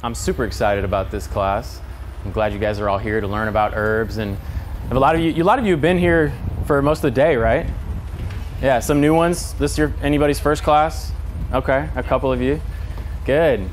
I'm super excited about this class. I'm glad you guys are all here to learn about herbs, and a lot of you have been here for most of the day, right? Yeah, some new ones. This is anybody's first class? Okay, a couple of you. Good.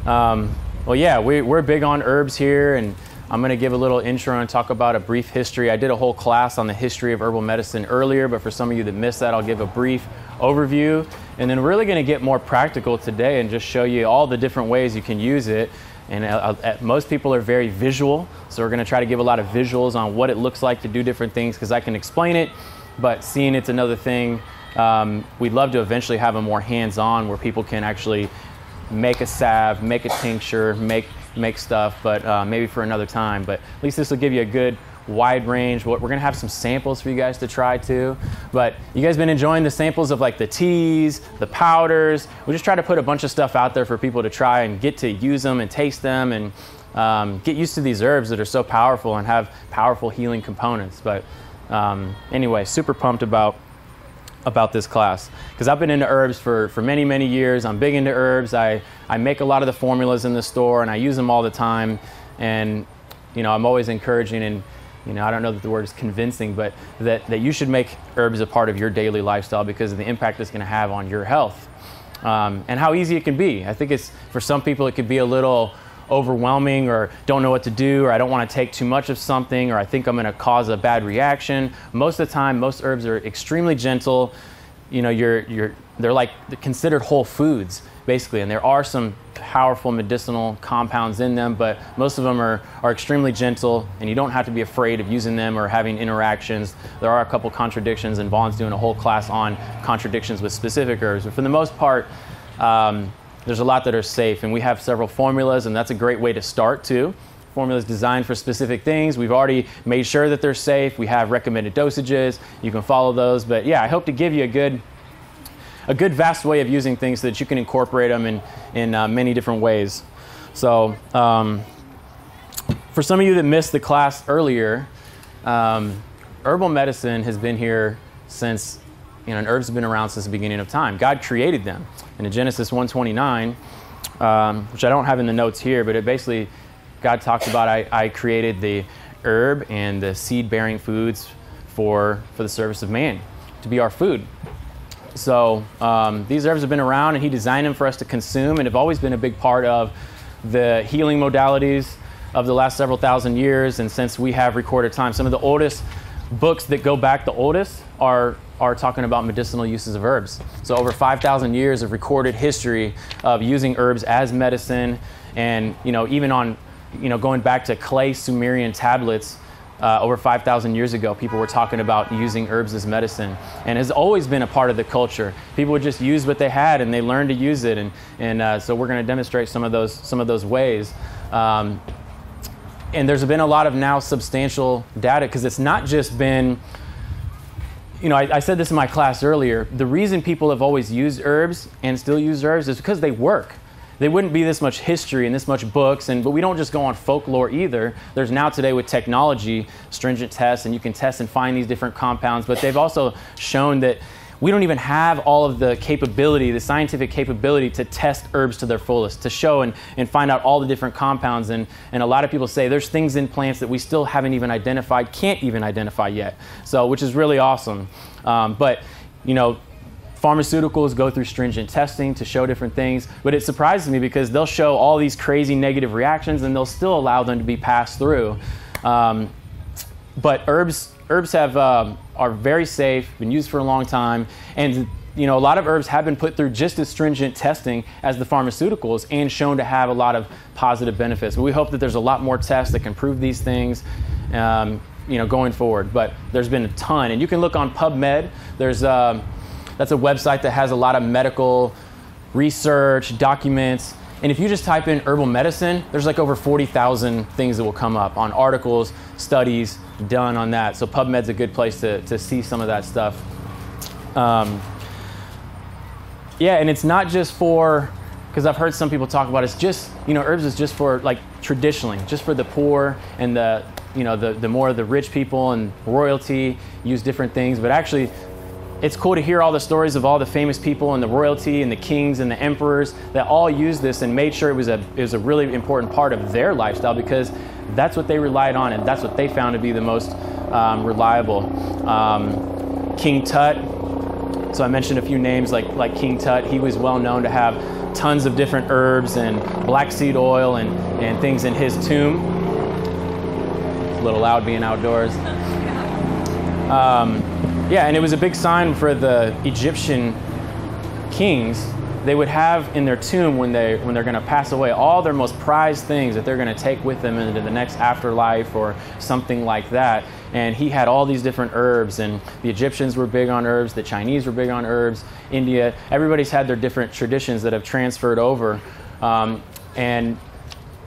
Well, yeah, we're big on herbs here, and I'm going to give a little intro and talk about a brief history. I did a whole class on the history of herbal medicine earlier, but for some of you that missed that, I'll give a brief overview. And then we're really going to get more practical today and just show you all the different ways you can use it. And most people are very visual, so we're going to try to give a lot of visuals on what it looks like to do different things, because I can explain it, but seeing it's another thing. We'd love to eventually have a more hands-on where people can actually make a salve, make a tincture, make stuff, but maybe for another time. But at least this will give you a good wide range. We're going to have some samples for you guys to try too. But you guys been enjoying the samples of like the teas, the powders. We just try to put a bunch of stuff out there for people to try and get to use them and taste them and get used to these herbs that are so powerful and have powerful healing components. But anyway, super pumped about this class, because I've been into herbs for many years. I'm big into herbs. I make a lot of the formulas in the store and I use them all the time, and I'm always encouraging, and I don't know that the word is convincing, but that you should make herbs a part of your daily lifestyle because of the impact it's going to have on your health, and how easy it can be. I think it's, for some people, it could be a little overwhelming, or don't know what to do, or I don't want to take too much of something, or I think I'm going to cause a bad reaction. Most of the time, most herbs are extremely gentle. They're like considered whole foods basically, and there are some powerful medicinal compounds in them, but most of them are extremely gentle, and you don't have to be afraid of using them or having interactions. There are a couple contradictions, and Vaughn's doing a whole class on contradictions with specific herbs, but for the most part, there's a lot that are safe, and we have several formulas, and that's a great way to start too. Formulas designed for specific things. We've already made sure that they're safe. We have recommended dosages. You can follow those. But yeah, I hope to give you a good vast way of using things so that you can incorporate them in many different ways. So for some of you that missed the class earlier, herbal medicine has been here since, and herbs have been around since the beginning of time. God created them. In Genesis 1:29, which I don't have in the notes here, but it basically, God talks about, I created the herb and the seed-bearing foods for the service of man, to be our food. So these herbs have been around, and he designed them for us to consume, and have always been a big part of the healing modalities of the last several thousand years. And since we have recorded time, some of the oldest books that go back the oldest are talking about medicinal uses of herbs. So over 5,000 years of recorded history of using herbs as medicine, and even on going back to clay Sumerian tablets over 5,000 years ago, people were talking about using herbs as medicine, and has always been a part of the culture. People would just use what they had, and they learned to use it, and so we're going to demonstrate some of those ways. And there's been a lot of now substantial data, because it's not just been, I said this in my class earlier, the reason people have always used herbs and still use herbs is because they work. There wouldn't be this much history and this much books, but we don't just go on folklore either. There's now today with technology, stringent tests, and you can test and find these different compounds, but they've also shown that we don't even have all of the capability, the scientific capability to test herbs to their fullest, to show and find out all the different compounds. And a lot of people say there's things in plants that we still haven't even identified, can't even identify yet. So, which is really awesome. But pharmaceuticals go through stringent testing to show different things, but it surprises me because they'll show all these crazy negative reactions and they'll still allow them to be passed through. But herbs are very safe, been used for a long time, and a lot of herbs have been put through just as stringent testing as the pharmaceuticals and shown to have a lot of positive benefits. But we hope that there's a lot more tests that can prove these things going forward. But there's been a ton, and you can look on PubMed. That's a website that has a lot of medical research, documents, and if you just type in herbal medicine, there's like over 40,000 things that will come up on articles, studies done on that. So PubMed's a good place to see some of that stuff. Yeah, and it's not just for, because I've heard some people talk about it's just, herbs is just for, like, traditionally, just for the poor and the more of the rich people and royalty use different things, but actually it's cool to hear all the stories of all the famous people and the royalty and the kings and the emperors that all used this and made sure it was a really important part of their lifestyle, because that's what they relied on and that's what they found to be the most reliable. King Tut. So I mentioned a few names like King Tut. He was well known to have tons of different herbs and black seed oil and things in his tomb. It's a little loud being outdoors. Yeah, and it was a big sign for the Egyptian kings. They would have in their tomb when they're going to pass away all their most prized things that they're going to take with them into the next afterlife or something like that. And he had all these different herbs, and the Egyptians were big on herbs, the Chinese were big on herbs, India, everybody's had their different traditions that have transferred over. And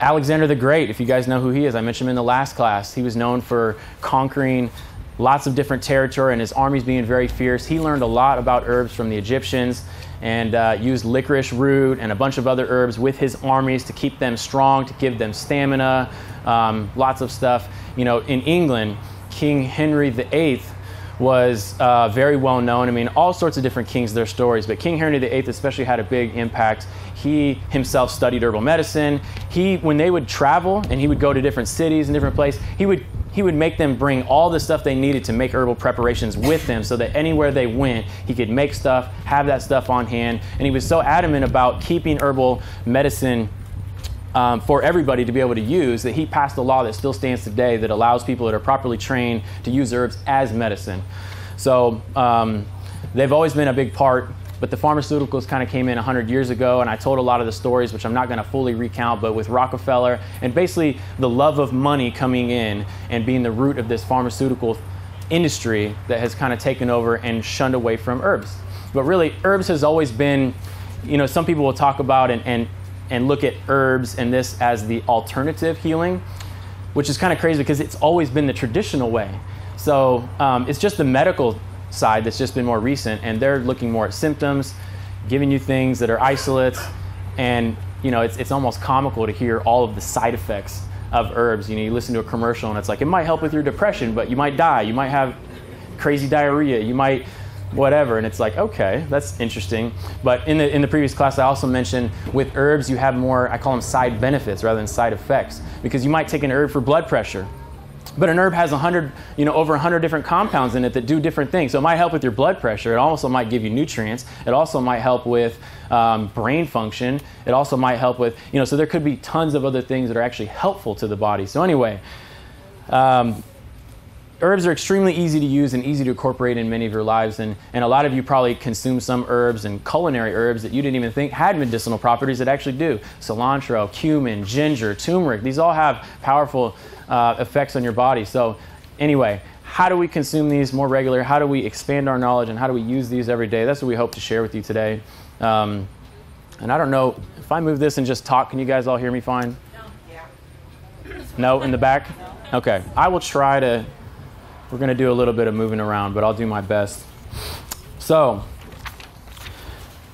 Alexander the Great, if you guys know who he is, I mentioned him in the last class. He was known for conquering lots of different territory and his armies being very fierce. He learned a lot about herbs from the Egyptians and used licorice root and a bunch of other herbs with his armies to keep them strong, to give them stamina, lots of stuff. You know, in England, King Henry VIII was very well known. I mean, all sorts of different kings, their stories, but King Henry VIII especially had a big impact. He himself studied herbal medicine. When they would travel and he would go to different cities and different places, he would make them bring all the stuff they needed to make herbal preparations with them so that anywhere they went, he could make stuff, have that stuff on hand. And he was so adamant about keeping herbal medicine for everybody to be able to use that he passed a law that still stands today that allows people that are properly trained to use herbs as medicine. So they've always been a big part, but the pharmaceuticals kind of came in 100 years ago, and I told a lot of the stories, which I'm not going to fully recount, but with Rockefeller and basically the love of money coming in and being the root of this pharmaceutical industry that has kind of taken over and shunned away from herbs. But really, herbs has always been, you know, some people will talk about and look at herbs and this as the alternative healing, which is kind of crazy because it's always been the traditional way. So it's just the medical side that's just been more recent, and they're looking more at symptoms, giving you things that are isolates, and you know, it's almost comical to hear all of the side effects of herbs. You know, you listen to a commercial and it's like, it might help with your depression, but you might die, you might have crazy diarrhea, you might whatever, and it's like, okay, that's interesting. But in the previous class, I also mentioned with herbs you have more, I call them side benefits rather than side effects, because you might take an herb for blood pressure, but an herb has over 100 different compounds in it that do different things. So it might help with your blood pressure. It also might give you nutrients. It also might help with brain function. It also might help with, so there could be tons of other things that are actually helpful to the body. So anyway, herbs are extremely easy to use and easy to incorporate in many of your lives. And a lot of you probably consume some herbs and culinary herbs that you didn't even think had medicinal properties that actually do. Cilantro, cumin, ginger, turmeric, these all have powerful effects on your body. So anyway, how do we consume these more regularly? How do we expand our knowledge, and how do we use these every day? That's what we hope to share with you today. And I don't know, if I move this and just talk, can you guys all hear me fine? No. Yeah. No, in the back? No. Okay, I will try to. We're going to do a little bit of moving around, but I'll do my best. So,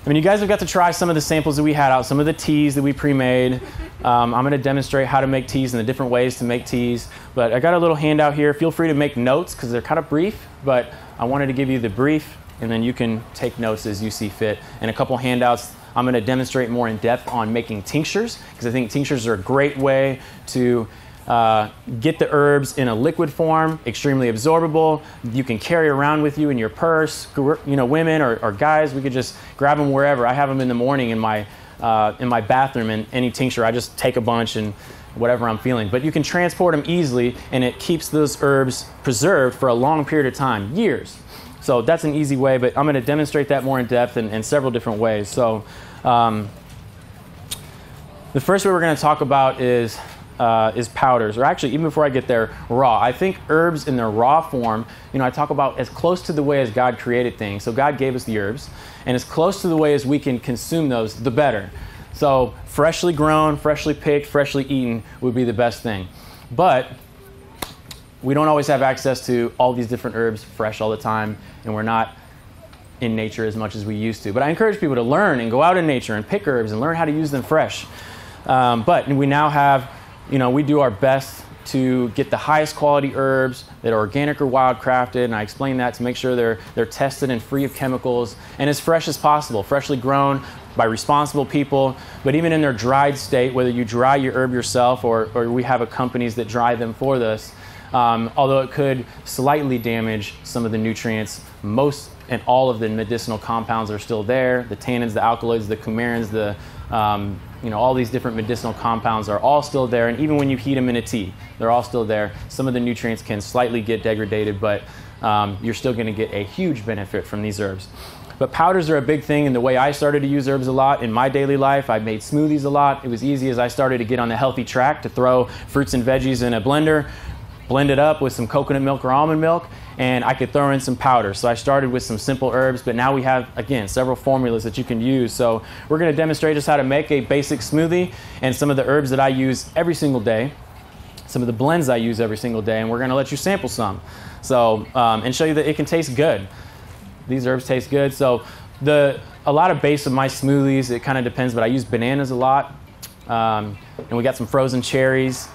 you guys have got to try some of the samples that we had out, some of the teas that we pre-made. I'm going to demonstrate how to make teas and the different ways to make teas. But I got a little handout here. Feel free to make notes because they're kind of brief, but I wanted to give you the brief, and then you can take notes as you see fit. And a couple handouts. I'm going to demonstrate more in depth on making tinctures, because I think tinctures are a great way to get the herbs in a liquid form, extremely absorbable. You can carry around with you in your purse. Women or guys, we could just grab them wherever. I have them in the morning in my bathroom, and any tincture, I just take a bunch and whatever I'm feeling. But you can transport them easily, and it keeps those herbs preserved for a long period of time, years. So that's an easy way, but I'm going to demonstrate that more in depth in several different ways. So the first way we're going to talk about is powders, or actually, even before I get there, raw. I think herbs in their raw form, I talk about as close to the way as God created things. So God gave us the herbs, and as close to the way as we can consume those, the better. So freshly grown, freshly picked, freshly eaten would be the best thing. But we don't always have access to all these different herbs fresh all the time, and we're not in nature as much as we used to. But I encourage people to learn and go out in nature and pick herbs and learn how to use them fresh. But we now have, we do our best to get the highest quality herbs that are organic or wildcrafted, and I explain that to make sure they're tested and free of chemicals and as fresh as possible, freshly grown by responsible people. But even in their dried state, whether you dry your herb yourself or we have companies that dry them for this, although it could slightly damage some of the nutrients, most and all of the medicinal compounds are still there. The tannins, the alkaloids, the coumarins, all these different medicinal compounds are all still there. And even when you heat them in a tea, they're all still there. Some of the nutrients can slightly get degraded, but you're still going to get a huge benefit from these herbs. But powders are a big thing, and the way I started to use herbs a lot in my daily life, I made smoothies a lot. It was easy as I started to get on the healthy track to throw fruits and veggies in a blender, blend it up with some coconut milk or almond milk, and I could throw in some powder. So I started with some simple herbs, but now we have, again, several formulas that you can use. So we're going to demonstrate just how to make a basic smoothie and some of the herbs that I use every single day, some of the blends I use every single day, and we're going to let you sample some. So, and show you that it can taste good. These herbs taste good. So a lot of base of my smoothies, it kind of depends, but I use bananas a lot. And we got some frozen cherries.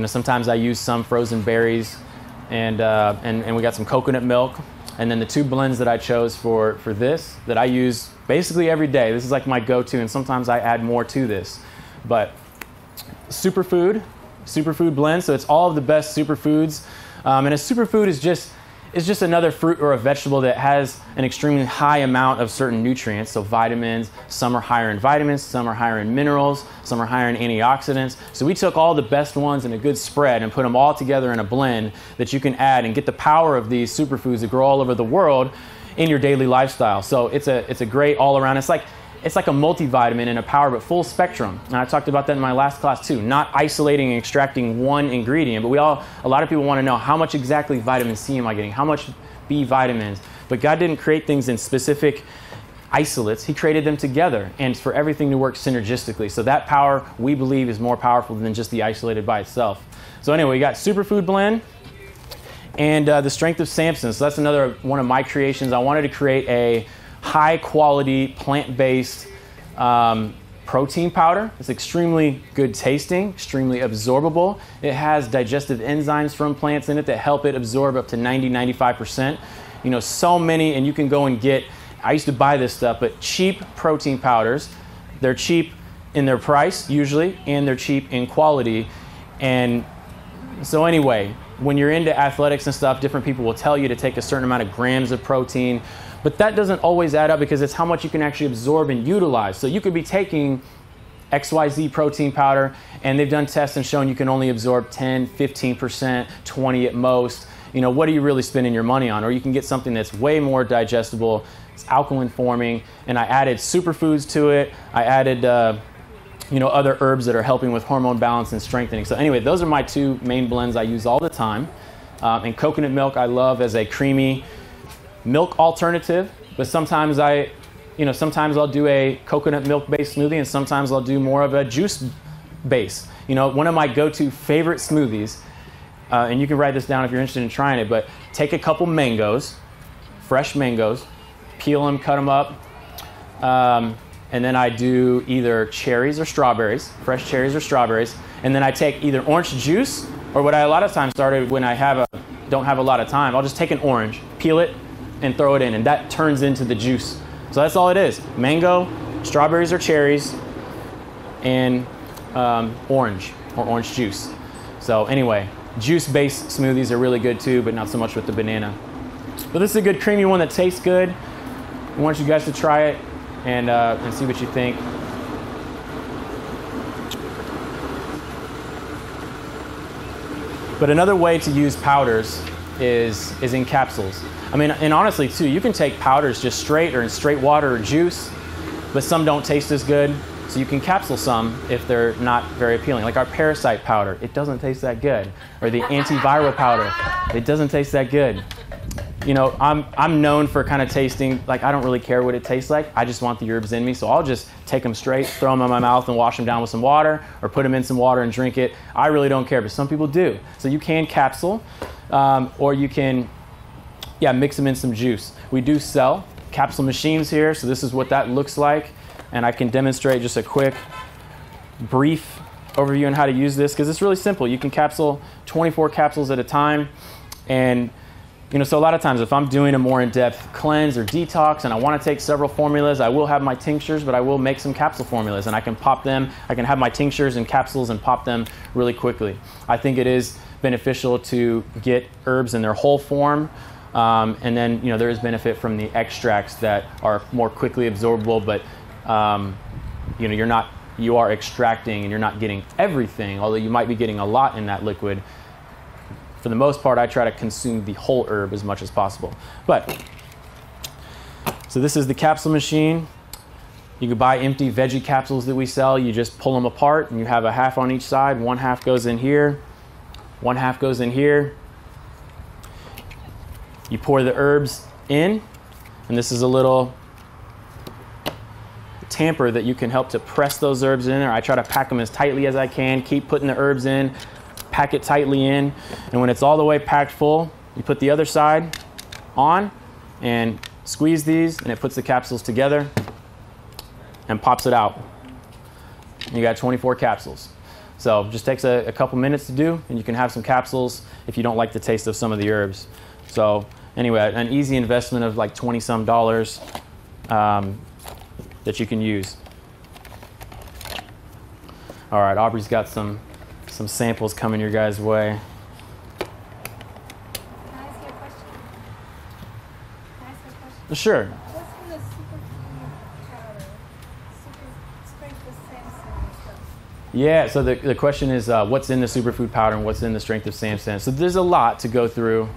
Sometimes I use some frozen berries, and we got some coconut milk. And then the two blends that I chose for this, that I use basically every day. This is like my go-to, and sometimes I add more to this. But superfood blend, so it's all of the best superfoods. And a superfood is just another fruit or a vegetable that has an extremely high amount of certain nutrients. So vitamins, some are higher in vitamins, some are higher in minerals, some are higher in antioxidants. So we took all the best ones in a good spread and put them all together in a blend that you can add and get the power of these superfoods that grow all over the world in your daily lifestyle. So it's a great all around. It's like a multivitamin and a power, but full spectrum. And I talked about that in my last class too, not isolating and extracting one ingredient, but a lot of people want to know how much exactly vitamin C am I getting? How much B vitamins? But God didn't create things in specific isolates. He created them together and for everything to work synergistically. So that power, we believe, is more powerful than just the isolated by itself. So anyway, we got superfood blend and the strength of Samson. So that's another one of my creations. I wanted to create a high quality plant-based protein powder. It's extremely good tasting, extremely absorbable. It has digestive enzymes from plants in it that help it absorb up to 90-95%. So many, and you can go and get, I used to buy this stuff, but cheap protein powders. They're cheap in their price usually, and they're cheap in quality. And so anyway, when you're into athletics and stuff, different people will tell you to take a certain amount of grams of protein. But that doesn't always add up because it's how much you can actually absorb and utilize. So you could be taking XYZ protein powder, and they've done tests and shown you can only absorb 10, 15%, 20 at most. What are you really spending your money on? Or you can get something that's way more digestible, it's alkaline forming, and I added superfoods to it. I added other herbs that are helping with hormone balance and strengthening. So anyway, those are my two main blends I use all the time. And coconut milk I love as a creamy milk alternative, but sometimes I'll do a coconut milk based smoothie, and sometimes I'll do more of a juice base. One of my go-to favorite smoothies, and you can write this down if you're interested in trying it, but take a couple mangoes, fresh mangoes, peel them, cut them up, and then I do either cherries or strawberries, fresh cherries or strawberries, and then I take either orange juice, or what I a lot of times started when I don't have a lot of time, I'll just take an orange, peel it, and throw it in, and that turns into the juice. So that's all it is. Mango, strawberries or cherries, and orange or orange juice. So anyway, juice-based smoothies are really good too, but not so much with the banana. But this is a good creamy one that tastes good. I want you guys to try it and see what you think. But another way to use powders is in capsules. And honestly too, you can take powders just straight or in straight water or juice, but some don't taste as good. So you can capsule some if they're not very appealing. Like our parasite powder, it doesn't taste that good. Or the antiviral powder, it doesn't taste that good. I'm known for kind of tasting, like I don't really care what it tastes like. I just want the herbs in me. So I'll just take them straight, throw them in my mouth and wash them down with some water, or put them in some water and drink it. I really don't care, but some people do. So you can capsule, or you can mix them in some juice. We do sell capsule machines here, so this is what that looks like. And I can demonstrate just a quick, brief overview on how to use this because it's really simple. You can capsule 24 capsules at a time. And so a lot of times if I'm doing a more in-depth cleanse or detox and I want to take several formulas, I will have my tinctures, but I will make some capsule formulas and I can pop them. I can have my tinctures and capsules and pop them really quickly. I think it is beneficial to get herbs in their whole form. And then, there is benefit from the extracts that are more quickly absorbable, but, you are extracting and you're not getting everything, although you might be getting a lot in that liquid. For the most part, I try to consume the whole herb as much as possible. So this is the capsule machine. You can buy empty veggie capsules that we sell. You just pull them apart and you have a half on each side. One half goes in here, one half goes in here. You pour the herbs in, and this is a little tamper that you can help to press those herbs in there. I try to pack them as tightly as I can, keep putting the herbs in, pack it tightly in, and when it's all the way packed full, you put the other side on and squeeze these, and it puts the capsules together and pops it out. And you got 24 capsules. So it just takes a couple minutes to do, and you can have some capsules if you don't like the taste of some of the herbs. So anyway, an easy investment of like $20-some that you can use. All right, Aubrey's got some samples coming your guys' way. Can I ask you a question? Sure. What's in the superfood powder? Strength of Samson and stuff? Yeah, so the question is what's in the superfood powder and what's in the strength of Samson. So there's a lot to go through.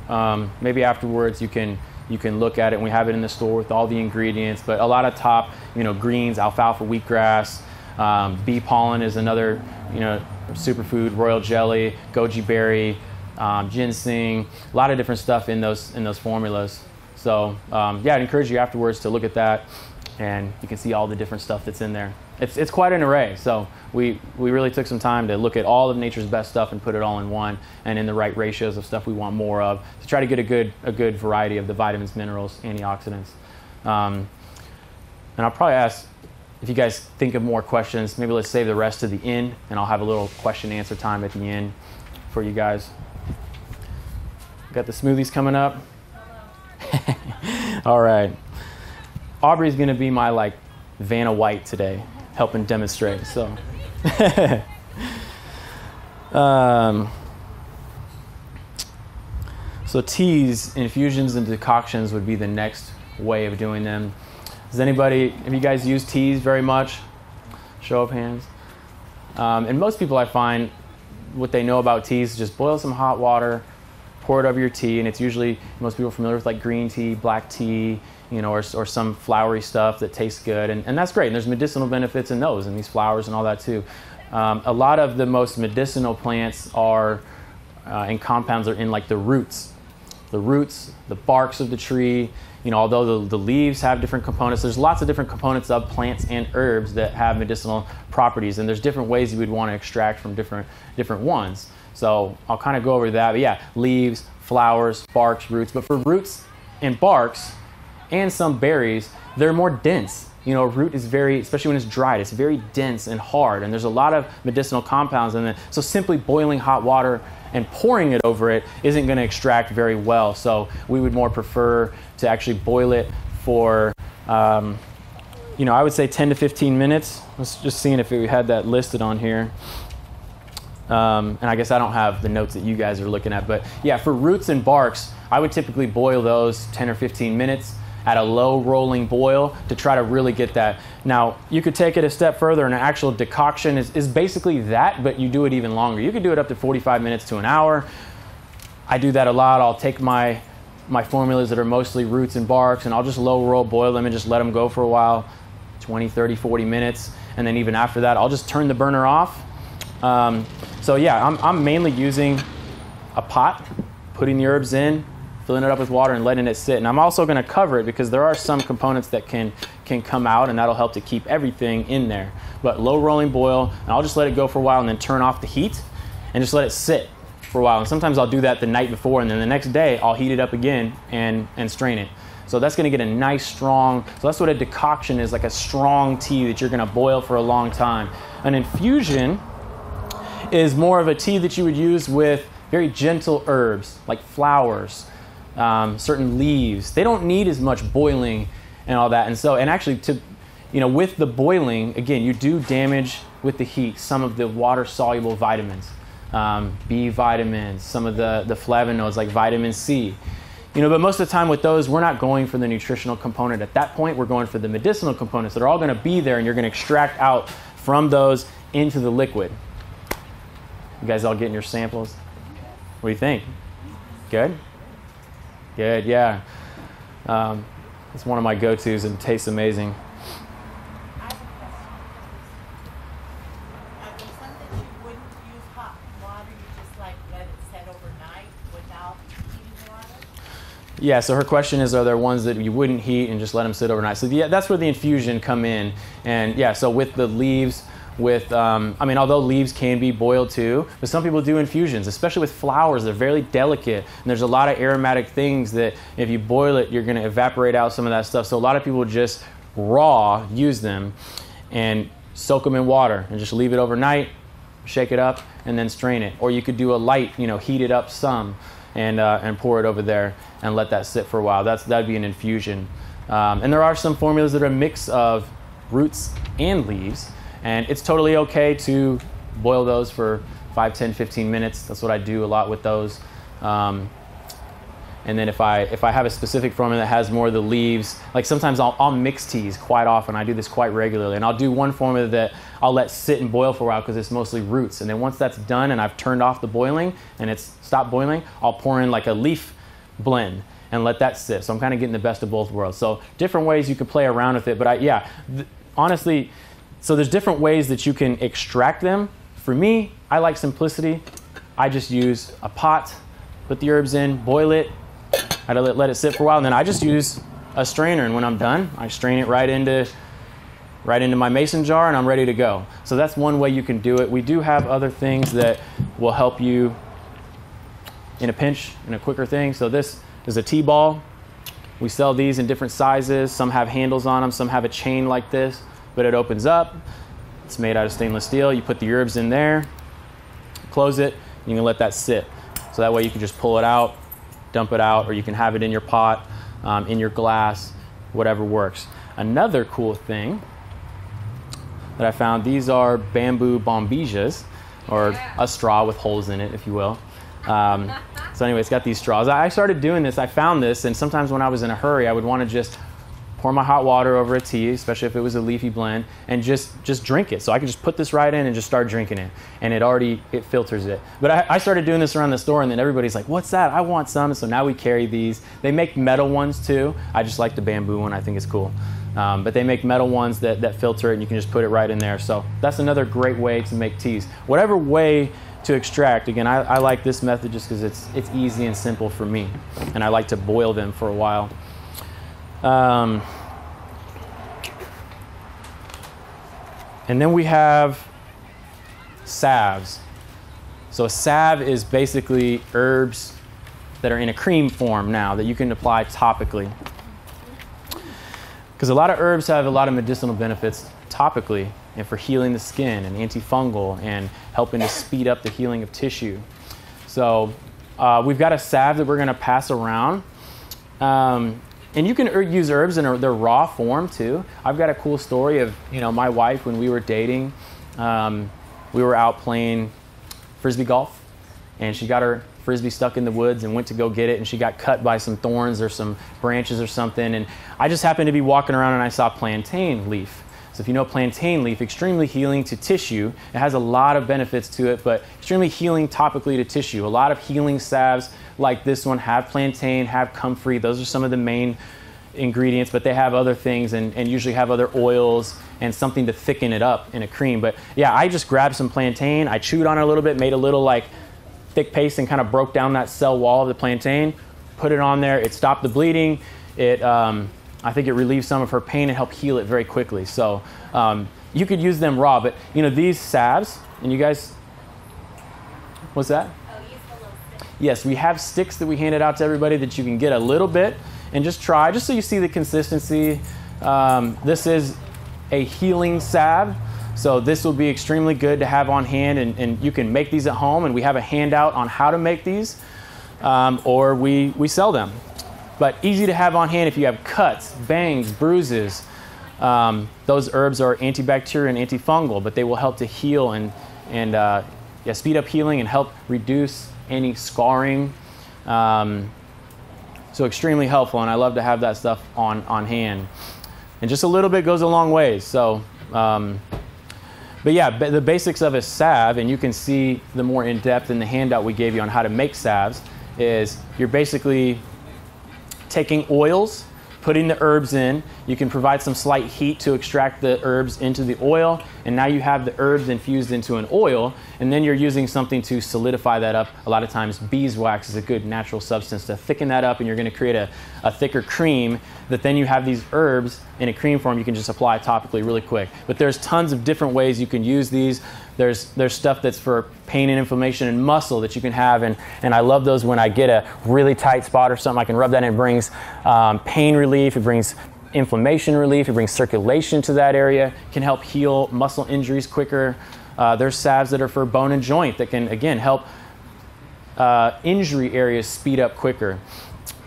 Maybe afterwards you can look at it, and we have it in the store with all the ingredients, but a lot of top, greens, alfalfa, wheatgrass, bee pollen is another, superfood, royal jelly, goji berry, ginseng, a lot of different stuff in those formulas. So I'd encourage you afterwards to look at that, and you can see all the different stuff that's in there. It's quite an array. So we really took some time to look at all of nature's best stuff and put it all in one, and in the right ratios of stuff we want more of, to try to get a good variety of the vitamins, minerals, antioxidants. And I'll probably ask if you guys think of more questions, maybe let's save the rest to the end, and I'll have a little question and answer time at the end for you guys. Got the smoothies coming up. All right. Aubrey's going to be my Vanna White today, helping demonstrate. So, so teas, infusions, and decoctions would be the next way of doing them. Have you guys used teas very much? Show of hands. And most people, I find, what they know about teas is just boil some hot water, pour it over your tea, and it's usually, most people are familiar with green tea, black tea, or some flowery stuff that tastes good, and that's great. And there's medicinal benefits in those, and these flowers and all that too. A lot of the most medicinal plants are, and compounds are in the roots, the barks of the tree. Although the leaves have different components, there's lots of different components of plants and herbs that have medicinal properties, and there's different ways you would want to extract from different ones. So I'll kind of go over that. But yeah, leaves, flowers, barks, roots. But for roots and barks and some berries, they're more dense. A root is especially when it's dried, it's very dense and hard, and there's a lot of medicinal compounds in it. So simply boiling hot water and pouring it over it isn't going to extract very well. So we would more prefer to actually boil it for, I would say 10 to 15 minutes. Let's just seeing if we had that listed on here. And I guess I don't have the notes that you guys are looking at, but yeah, for roots and barks, I would typically boil those 10 or 15 minutes at a low rolling boil to try to really get that. Now, you could take it a step further, and an actual decoction is basically that, but you do it even longer. You could do it up to 45 minutes to an hour. I do that a lot. I'll take my formulas that are mostly roots and barks, and I'll just low roll boil them and just let them go for a while, 20, 30, 40 minutes. And then even after that, I'll just turn the burner off. So yeah, I'm mainly using a pot, putting the herbs in, filling it up with water and letting it sit. And I'm also going to cover it because there are some components that can come out, and that'll help to keep everything in there. But low rolling boil, and I'll just let it go for a while and then turn off the heat and just let it sit for a while. And sometimes I'll do that the night before, and then the next day I'll heat it up again and strain it. So that's going to get a nice strong, so that's what a decoction is, like a strong tea that you're going to boil for a long time. An infusion is more of a tea that you would use with very gentle herbs like flowers, certain leaves. They don't need as much boiling and all that. And actually with the boiling, again, you do damage with the heat some of the water-soluble vitamins, B vitamins, some of the flavonoids like vitamin C. But most of the time with those, we're not going for the nutritional component. At that point, we're going for the medicinal components that are all going to be there, and you're going to extract out from those into the liquid. You guys all getting your samples? What do you think? Good? Good, yeah. It's one of my go-tos and tastes amazing. Yeah, so her question is, are there ones that you wouldn't heat and just let them sit overnight? So yeah, that's where the infusion come in. And yeah, so with the leaves, although leaves can be boiled too, but some people do infusions, especially with flowers. They're very delicate, and there's a lot of aromatic things that if you boil it, you're going to evaporate out some of that stuff. So a lot of people just raw use them and soak them in water and just leave it overnight, shake it up, and then strain it. Or you could do a light, heat it up some and pour it over there and let that sit for a while. That'd be an infusion. And there are some formulas that are a mix of roots and leaves, and it's totally okay to boil those for 5, 10, 15 minutes. That's what I do a lot with those. And then if I have a specific formula that has more of the leaves, like sometimes I'll mix teas quite often. I do this quite regularly. And I'll do one formula that I'll let sit and boil for a while because it's mostly roots. And then once that's done and I've turned off the boiling and it's stopped boiling, I'll pour in like a leaf blend and let that sit. So I'm kind of getting the best of both worlds. So different ways you can play around with it. But honestly, so there's different ways that you can extract them. For me, I like simplicity. I just use a pot, put the herbs in, boil it. I let it sit for a while, and then I just use a strainer. And when I'm done, I strain it right into my mason jar, and I'm ready to go. So that's one way you can do it. We do have other things that will help you in a pinch, in a quicker thing. So this is a tea ball. We sell these in different sizes. Some have handles on them. Some have a chain like this, but it opens up. It's made out of stainless steel. You put the herbs in there, close it, and you can let that sit. So that way you can just pull it out, dump it out, or you can have it in your pot, in your glass, whatever works. Another cool thing that I found, these are bamboo bombijas, or a straw with holes in it, if you will. So anyway, it's got these straws. I started doing this, I found this, and sometimes when I was in a hurry, I would want to just pour my hot water over a tea, especially if it was a leafy blend, and just drink it. So I could just put this right in and just start drinking it, and it filters it. But I started doing this around the store, and then everybody's like, what's that? I want some. So now we carry these. They make metal ones too. I just like the bamboo one. I think it's cool. But they make metal ones that filter it, and you can just put it right in there. So that's another great way to make teas. Whatever way to extract, again, I like this method just because it's easy and simple for me, and I like to boil them for a while. And then we have salves. So a salve is basically herbs that are in a cream form now that you can apply topically. Because a lot of herbs have a lot of medicinal benefits topically, and for healing the skin and antifungal and helping to speed up the healing of tissue. So we've got a salve that we're going to pass around. And you can use herbs in their raw form too. I've got a cool story of, my wife, when we were dating, we were out playing Frisbee golf, and she got her Frisbee stuck in the woods and went to go get it, and she got cut by some thorns or some branches or something. And I just happened to be walking around and I saw plantain leaf. So if you know plantain leaf, extremely healing to tissue. It has a lot of benefits to it, but extremely healing topically to tissue. A lot of healing salves like this one have plantain, have comfrey. Those are some of the main ingredients, but they have other things and usually have other oils and something to thicken it up in a cream. But yeah, I just grabbed some plantain. I chewed on it a little bit, made a little like thick paste, and kind of broke down that cell wall of the plantain, put it on there. It stopped the bleeding. I think it relieved some of her pain and helped heal it very quickly. So you could use them raw, but these salves, and you guys, what's that? Oh, use the little stick. Yes, we have sticks that we handed out to everybody that you can get a little bit and just try, just so you see the consistency. This is a healing salve. So this will be extremely good to have on hand, and you can make these at home, and we have a handout on how to make these, or we sell them. But easy to have on hand if you have cuts, bangs, bruises. Those herbs are antibacterial and antifungal, but they will help to heal and speed up healing and help reduce any scarring. So extremely helpful, and I love to have that stuff on hand. And just a little bit goes a long ways. So, but yeah, the basics of a salve, and you can see the more in depth in the handout we gave you on how to make salves, is you're basically taking oils, putting the herbs in. You can provide some slight heat to extract the herbs into the oil, and now you have the herbs infused into an oil, and then you're using something to solidify that up. A lot of times beeswax is a good natural substance to thicken that up, and you're going to create a thicker cream that then you have these herbs in a cream form you can just apply topically really quick. But there's tons of different ways you can use these. There's stuff that's for pain and inflammation and muscle that you can have, and I love those when I get a really tight spot or something. I can rub that in. It brings pain relief, it brings inflammation relief, it brings circulation to that area, can help heal muscle injuries quicker. There's salves that are for bone and joint that can, again, help injury areas speed up quicker.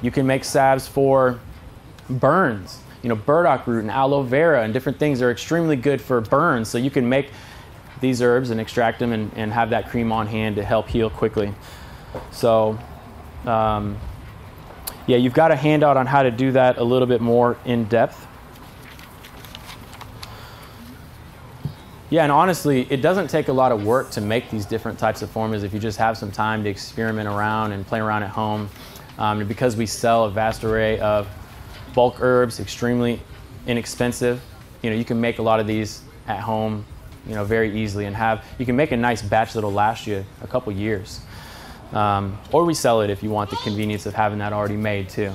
You can make salves for burns. You know, burdock root and aloe vera and different things are extremely good for burns, so you can make these herbs and extract them and have that cream on hand to help heal quickly. So yeah, you've got a handout on how to do that a little bit more in depth. Yeah, and honestly, it doesn't take a lot of work to make these different types of formulas if you just have some time to experiment around and play around at home. And because we sell a vast array of bulk herbs, extremely inexpensive, you know, you can make a lot of these at home, you know, very easily, and you can make a nice batch that'll last you a couple years. Or we sell it if you want the convenience of having that already made too.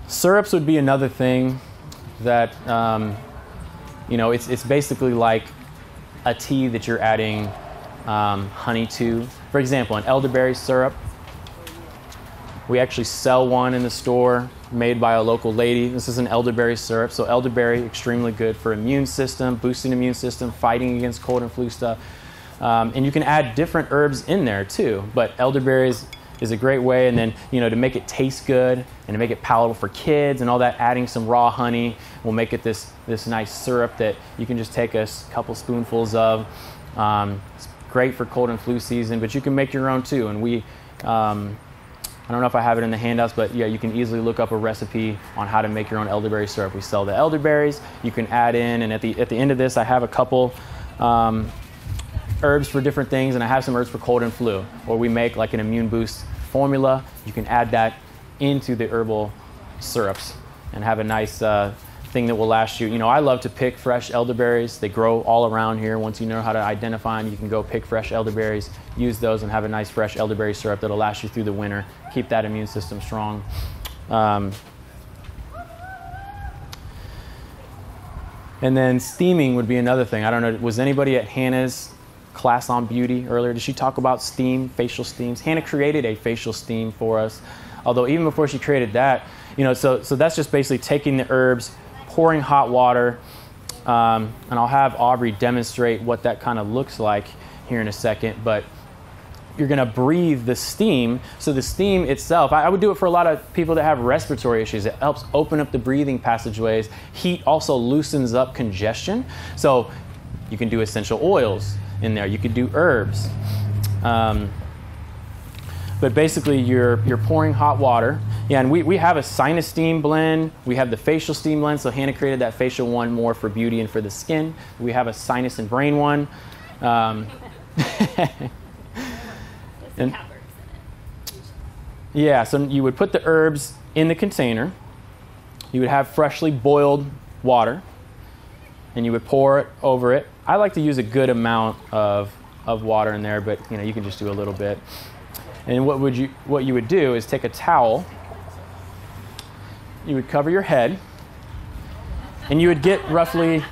Syrups would be another thing that, you know, it's basically like a tea that you're adding honey to. For example, an elderberry syrup. We actually sell one in the store made by a local lady. This is an elderberry syrup. So elderberry, extremely good for immune system, boosting immune system, fighting against cold and flu stuff. And you can add different herbs in there too, but elderberry is a great way. And then, you know, to make it taste good and to make it palatable for kids and all that, adding some raw honey will make it this nice syrup that you can just take a couple spoonfuls of. It's great for cold and flu season, but you can make your own too. And we, I don't know if I have it in the handouts, but yeah, you can easily look up a recipe on how to make your own elderberry syrup. We sell the elderberries. You can add in, and at the end of this, I have a couple herbs for different things, and I have some herbs for cold and flu. Or we make like an immune boost formula. You can add that into the herbal syrups and have a nice thing that will last you. You know, I love to pick fresh elderberries. They grow all around here. Once you know how to identify them, you can go pick fresh elderberries, use those, and have a nice fresh elderberry syrup that'll last you through the winter. Keep that immune system strong. And then steaming would be another thing. I don't know, was anybody at Hannah's class on beauty earlier? Did she talk about steam, facial steams? Hannah created a facial steam for us. Although even before she created that, you know, so that's just basically taking the herbs, pouring hot water, and I'll have Aubrey demonstrate what that kind of looks like here in a second, but you're gonna breathe the steam. So the steam itself, I would do it for a lot of people that have respiratory issues. It helps open up the breathing passageways. Heat also loosens up congestion. So you can do essential oils in there. You could do herbs. But basically you're pouring hot water. Yeah, and we have a sinus steam blend. We have the facial steam blend. So Hannah created that facial one more for beauty and for the skin. We have a sinus and brain one. And, yeah, so you would put the herbs in the container. You would have freshly boiled water, and you would pour it over it. I like to use a good amount of water in there, but you know, you can just do a little bit. And what you would do is take a towel. You would cover your head, and you would get roughly,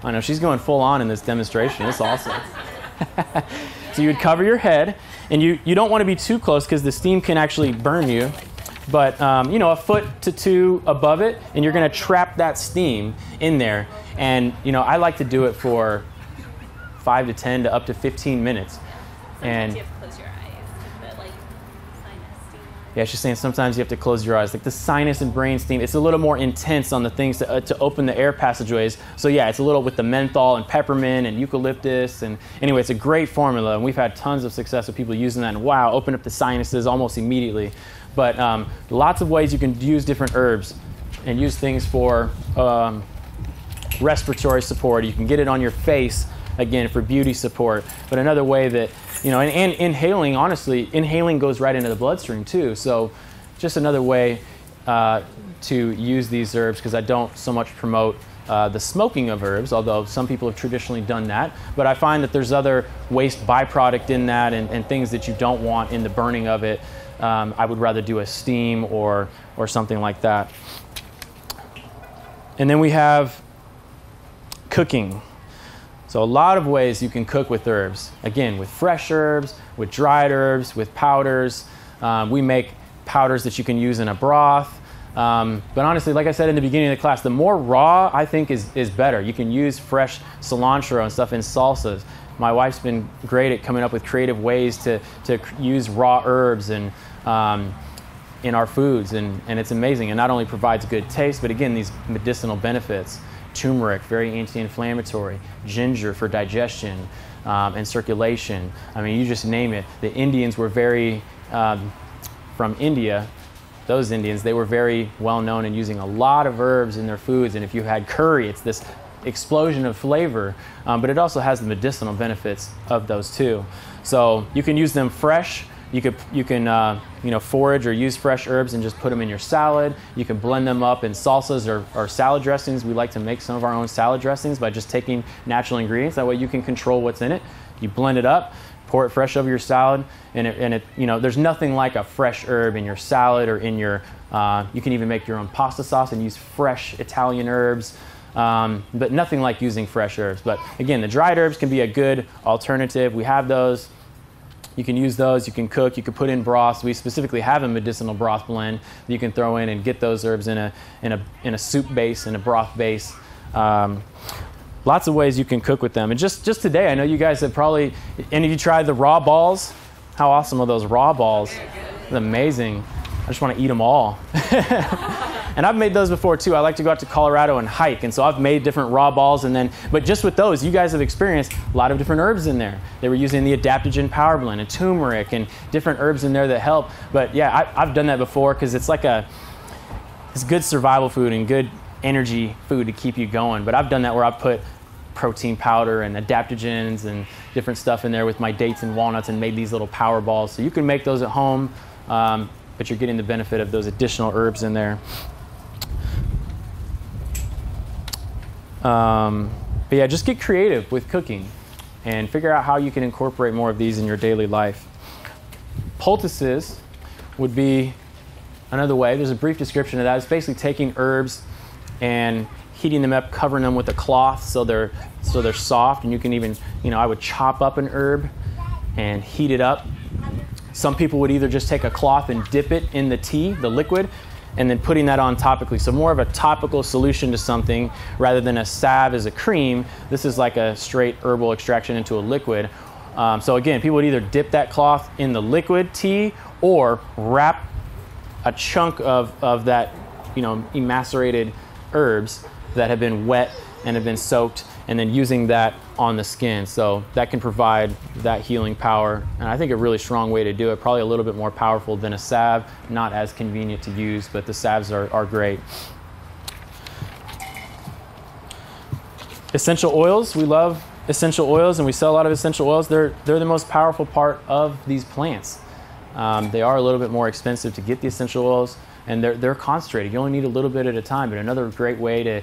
I know she's going full on in this demonstration. It's awesome. So you would cover your head, and you don't want to be too close because the steam can actually burn you. but you know, a foot to 2 above it, and you're going to trap that steam in there. And you know, I like to do it for 5 to 10 to up to 15 minutes. Sometimes you have to close your eyes, but like sinus steam. Yeah, she's saying sometimes you have to close your eyes. Like the sinus and brain steam, it's a little more intense on the things to open the air passageways. So yeah, it's a little with the menthol and peppermint and eucalyptus. And anyway, it's a great formula. And we've had tons of success with people using that. And wow, open up the sinuses almost immediately. But lots of ways you can use different herbs and use things for respiratory support. You can get it on your face, again, for beauty support. But another way that, you know, and inhaling, honestly, inhaling goes right into the bloodstream too. So just another way to use these herbs, because I don't so much promote the smoking of herbs, although some people have traditionally done that. But I find that there's other waste byproduct in that and things that you don't want in the burning of it. I would rather do a steam or something like that. And then we have cooking. So a lot of ways you can cook with herbs. Again, with fresh herbs, with dried herbs, with powders. We make powders that you can use in a broth. But honestly, like I said in the beginning of the class, the more raw I think is better. You can use fresh cilantro and stuff in salsas. My wife's been great at coming up with creative ways to use raw herbs and in our foods, and it's amazing. It not only provides good taste, but again, these medicinal benefits. Turmeric, very anti-inflammatory. Ginger for digestion and circulation. I mean, you just name it. The Indians were very, from India, those Indians, they were very well known in using a lot of herbs in their foods. And if you had curry, it's this explosion of flavor, but it also has the medicinal benefits of those too. So you can use them fresh. You can forage or use fresh herbs and just put them in your salad. You can blend them up in salsas or salad dressings. We like to make some of our own salad dressings by just taking natural ingredients. That way you can control what's in it. You blend it up, pour it fresh over your salad, and it there's nothing like a fresh herb in your salad or in your. You can even make your own pasta sauce and use fresh Italian herbs. But nothing like using fresh herbs. But again, the dried herbs can be a good alternative. We have those. You can use those, you can cook, you can put in broths. We specifically have a medicinal broth blend that you can throw in and get those herbs in a soup base, in a broth base. Lots of ways you can cook with them. And just today, I know you guys have probably, any of you tried the raw balls? How awesome are those raw balls? It's amazing. I just want to eat them all. And I've made those before too. I like to go out to Colorado and hike, and so I've made different raw balls. But just with those, you guys have experienced a lot of different herbs in there. They were using the adaptogen power blend and turmeric and different herbs in there that help. But yeah, I've done that before because it's good survival food and good energy food to keep you going. But I've done that where I've put protein powder and adaptogens and different stuff in there with my dates and walnuts and made these little power balls. So you can make those at home, but you're getting the benefit of those additional herbs in there. But yeah, just get creative with cooking and figure out how you can incorporate more of these in your daily life. Poultices would be another way. There's a brief description of that. It's basically taking herbs and heating them up, covering them with a cloth so they're soft. And you can even, I would chop up an herb and heat it up. Some people would either just take a cloth and dip it in the tea, the liquid, and then putting that on topically. So more of a topical solution to something rather than a salve as a cream. This is like a straight herbal extraction into a liquid. So again, people would either dip that cloth in the liquid tea or wrap a chunk of that, emacerated herbs that have been wet and have been soaked, and then using that on the skin. So that can provide that healing power. And I think a really strong way to do it, probably a little bit more powerful than a salve, not as convenient to use, but the salves are great. Essential oils, we love essential oils and we sell a lot of essential oils. They're the most powerful part of these plants. They are a little bit more expensive to get the essential oils, and they're concentrated. You only need a little bit at a time, but another great way to,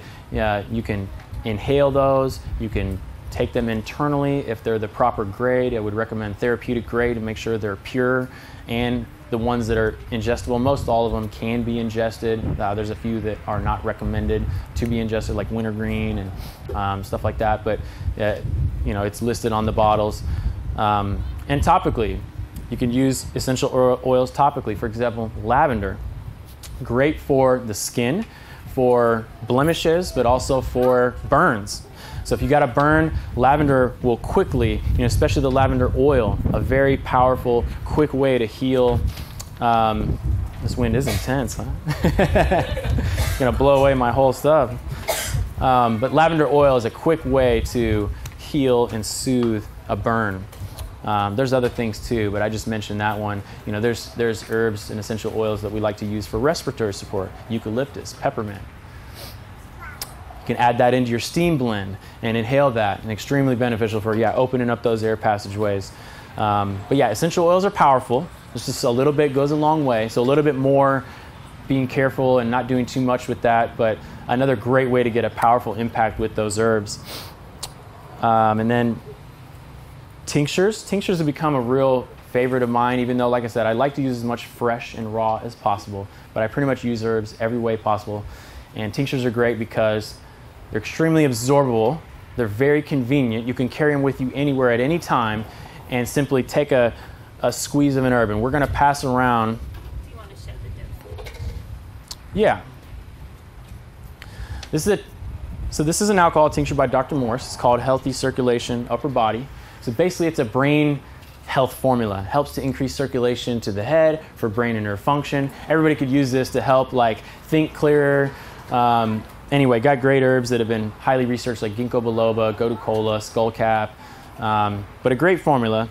you can inhale those, you can take them internally if they're the proper grade. I would recommend therapeutic grade to make sure they're pure, and the ones that are ingestible, most all of them can be ingested. There's a few that are not recommended to be ingested, like wintergreen and stuff like that, but it's listed on the bottles. And topically, you can use essential oils topically. For example, lavender. Great for the skin, for blemishes, but also for burns. So if you got a burn, lavender will quickly, especially the lavender oil, a very powerful, quick way to heal. This wind is intense, huh? It's gonna blow away my whole stuff. But lavender oil is a quick way to heal and soothe a burn. There's other things too, but I just mentioned that one. There's herbs and essential oils that we like to use for respiratory support. Eucalyptus, peppermint. You can add that into your steam blend and inhale that, and extremely beneficial for opening up those air passageways. But yeah, essential oils are powerful. Just a little bit goes a long way. So a little bit more being careful and not doing too much with that, but another great way to get a powerful impact with those herbs. And then tinctures. Tinctures have become a real favorite of mine, even though, like I said, I like to use as much fresh and raw as possible, but I pretty much use herbs every way possible. And tinctures are great because they're extremely absorbable. They're very convenient. You can carry them with you anywhere at any time and simply take a squeeze of an herb. And we're going to pass around. Do you want to show the dose? Yeah. So this is an alcohol tincture by Dr. Morse. It's called Healthy Circulation Upper Body. So basically it's a brain health formula. It helps to increase circulation to the head for brain and nerve function. Everybody could use this to help think clearer. Anyway, got great herbs that have been highly researched like ginkgo biloba, gotukola, skullcap, but a great formula.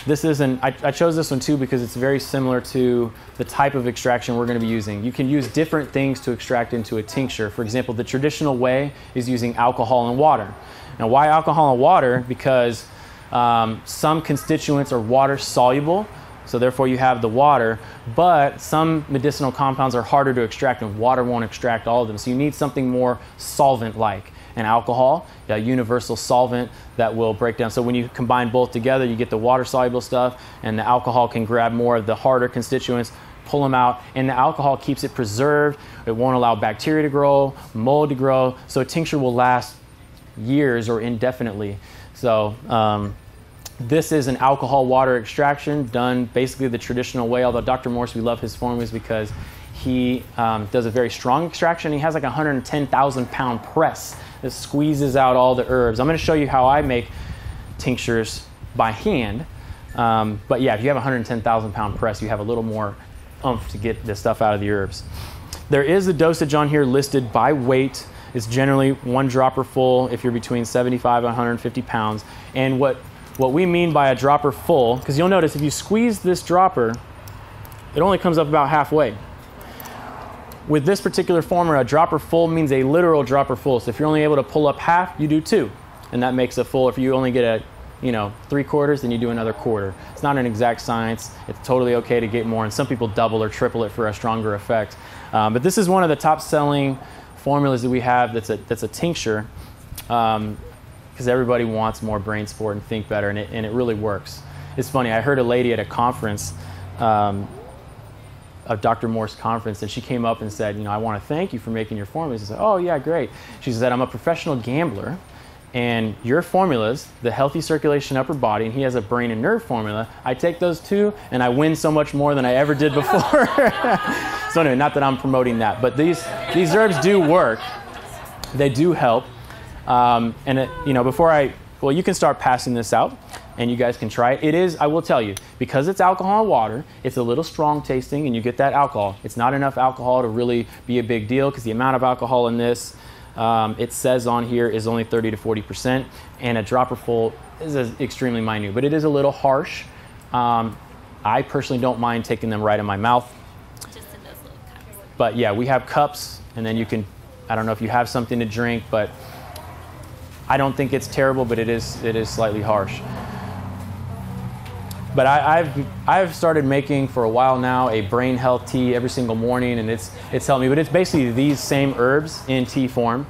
I chose this one too because it's very similar to the type of extraction we're going to be using. You can use different things to extract into a tincture. For example, the traditional way is using alcohol and water. Now, why alcohol and water? Because some constituents are water soluble, so therefore you have the water, but some medicinal compounds are harder to extract and water won't extract all of them. So you need something more solvent-like. And alcohol, a universal solvent that will break down. So when you combine both together, you get the water-soluble stuff, and the alcohol can grab more of the harder constituents, pull them out, and the alcohol keeps it preserved. It won't allow bacteria to grow, mold to grow, so a tincture will last years or indefinitely. So this is an alcohol water extraction done basically the traditional way, although Dr. Morse, we love his formulas because he does a very strong extraction. He has like a 110,000 pound press that squeezes out all the herbs. I'm going to show you how I make tinctures by hand. But yeah, if you have a 110,000 pound press, you have a little more oomph to get the stuff out of the herbs. There is a dosage on here listed by weight. It's generally 1 dropper full if you're between 75 and 150 pounds. And what we mean by a dropper full, because you'll notice if you squeeze this dropper, it only comes up about halfway. With this particular formula, a dropper full means a literal dropper full. So if you're only able to pull up half, you do 2. And that makes a full. If you only get 3/4, then you do another quarter. It's not an exact science. It's totally okay to get more. And some people double or triple it for a stronger effect. But this is one of the top selling formulas that we have that's a tincture. Because everybody wants more brain support and think better, and it really works. It's funny, I heard a lady at a conference, a Dr. Morse conference, and she came up and said, I want to thank you for making your formulas. I said, oh yeah, great. She said, I'm a professional gambler, and your formulas, the Healthy Circulation Upper Body, and he has a brain and nerve formula, I take those two, and I win so much more than I ever did before. So anyway, not that I'm promoting that, but these herbs do work. They do help. You can start passing this out and you guys can try it. It is, I will tell you, because it's alcohol and water, it's a little strong tasting and you get that alcohol. It's not enough alcohol to really be a big deal because the amount of alcohol in this, it says on here, is only 30 to 40%, and a dropper full is extremely minute, but it is a little harsh. I personally don't mind taking them right in my mouth. Just in those little cups. But yeah, we have cups, and then you can, I don't know if you have something to drink, but I don't think it's terrible, but it is slightly harsh. But I've started making for a while now a brain health tea every single morning, and it's helped me. But it's basically these same herbs in tea form.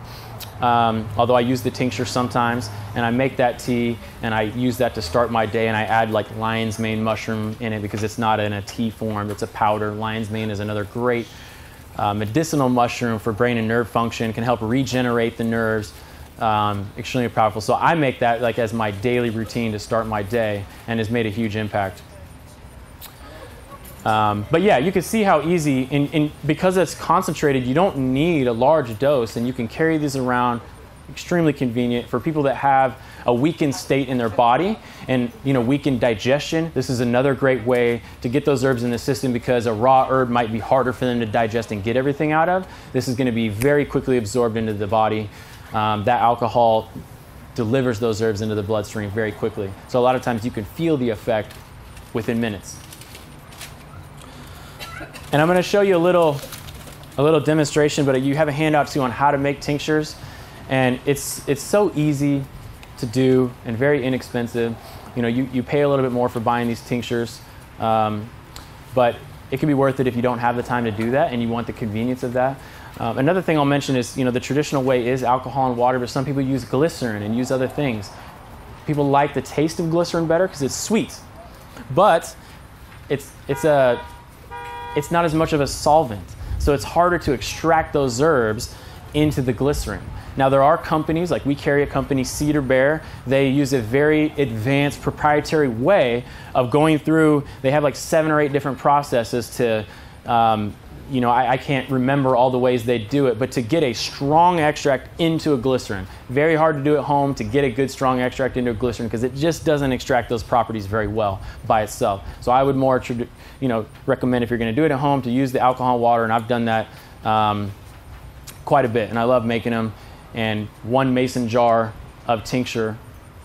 Although I use the tincture sometimes, and I make that tea, and I use that to start my day, and I add like lion's mane mushroom in it because it's not in a tea form, it's a powder. Lion's mane is another great medicinal mushroom for brain and nerve function, can help regenerate the nerves. Extremely powerful. So I make that like as my daily routine to start my day, and has made a huge impact. But yeah, you can see how easy, and because it's concentrated, you don't need a large dose, and you can carry these around. Extremely convenient for people that have a weakened state in their body and weakened digestion. This is another great way to get those herbs in the system, because a raw herb might be harder for them to digest and get everything out of. This is going to be very quickly absorbed into the body. That alcohol delivers those herbs into the bloodstream very quickly. So a lot of times you can feel the effect within minutes. And I'm going to show you a little demonstration, but you have a handout too on how to make tinctures. And it's so easy to do and very inexpensive. You pay a little bit more for buying these tinctures, but it can be worth it if you don't have the time to do that and you want the convenience of that. Another thing I'll mention is, the traditional way is alcohol and water, but some people use glycerin and use other things. People like the taste of glycerin better because it's sweet, but it's not as much of a solvent, so it's harder to extract those herbs into the glycerin. Now there are companies, like we carry a company, Cedar Bear. They use a very advanced proprietary way of going through. They have like 7 or 8 different processes to, I can't remember all the ways they do it, but to get a strong extract into a glycerin. Very hard to do at home to get a good strong extract into a glycerin, because it just doesn't extract those properties very well by itself. So I would more, recommend, if you're going to do it at home, to use the alcohol and water, and I've done that quite a bit, and I love making them. And 1 mason jar of tincture